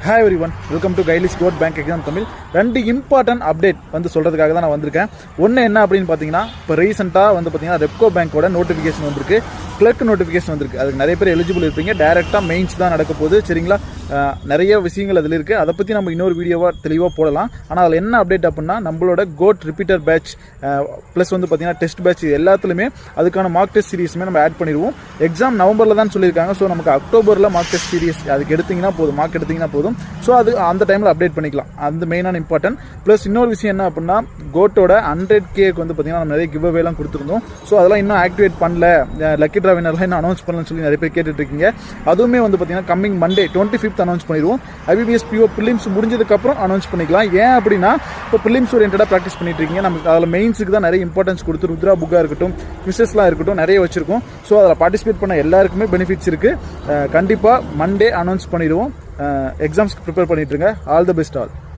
Hi everyone, welcome to கைலிஸ் code bank exam Tamil. 2 important update சொல்கிறதுக்காக தான் நான் வந்திருக்கேன். ஒன்று என்ன அப்படின்னு பார்த்தீங்கன்னா, இப்போ ரீசெண்டாக பார்த்தீங்கன்னா ரெப்கோ பேங்கோட நோட்டிஃபிகேஷன் வந்திருக்கு, கிளர்க் நோட்டிஃபிகேஷன் வந்திருக்கு. அதுக்கு நிறைய பேர் எலிஜிபிள் இருப்பீங்க. டேரெக்டாக மெயின்ஸ் தான் நடக்க போகுது, சரிங்களா? நிறைய விஷயங்கள் அதில் இருக்குது. அதை பற்றி நம்ம இன்னொரு வீடியோவாக தெளிவாக போடலாம். ஆனால் அதில் என்ன அப்டேட் அப்படின்னா, நம்மளோட கோட் ரிப்பீட்டர் பேட்ச் ப்ளஸ் பார்த்தீங்கன்னா டெஸ்ட் பேட்ச் எல்லாத்துலேயுமே அதுக்கான மார்க் டெஸ்ட் சீரிஸுமே நம்ம ஆட் பண்ணிடுவோம். எக்ஸாம் நவம்பரில் தான் சொல்லியிருக்காங்க. ஸோ நமக்கு அக்டோபரில் மார்க் டெஸ்ட் சீரிஸ் அதுக்கு எடுத்திங்கன்னா போதும், மார்க் எடுத்திங்கன்னா போதும். ஸோ அது அந்த டைமில் அப்டேட் பண்ணிக்கலாம். அந்த மெயினான இம்பார்ட்டன்ட். ப்ளஸ் இன்னொரு விஷயம் என்ன அப்படின்னா, கோட்டோட 100K பார்த்தீங்கன்னா நம்ம நிறைய கிவ் அவேலாம் கொடுத்துருந்தோம். ஸோ அதெல்லாம் இன்னும் ஆக்டிவேட் பண்ணல, லக்கி ட்ரா வினர்லாம் இன்னும் அனௌன்ஸ் பண்ணலன்னு சொல்லி நிறைய பேர் கேட்டுட்டு இருக்கீங்க. அதுவுமே பார்த்தீங்கன்னா கம்மிங் மண்டே 25th அனௌன்ஸ் பண்ணிடுவோம். IBPS PO ப்ரிலிம்ஸ் முடிஞ்சதுக்கப்புறம் அனௌன்ஸ் பண்ணிக்கலாம். ஏன் அப்படின்னா, இப்போ ப்ரிலிம்ஸ் ஓரியன்டாக ப்ராக்டிஸ் பண்ணிட்டு இருக்கீங்க. நமக்கு அதில் மெயின்ஸுக்கு தான் நிறைய இம்பார்ட்டன்ஸ் கொடுத்து ருத்ரா புக்காக இருக்கட்டும், குவிசஸ்லாம் இருக்கட்டும், நிறைய வச்சிருக்கோம். ஸோ அதில் பார்ட்டிசிபேட் பண்ண எல்லாருக்குமே பெனிஃபிட்ஸ் இருக்குது. கண்டிப்பாக மண்டே அனௌன்ஸ் பண்ணிடுவோம். எக்ஸாம்ஸ்க்கு ப்ரிப்பேர் பண்ணிட்டு இருங்க. All the best all.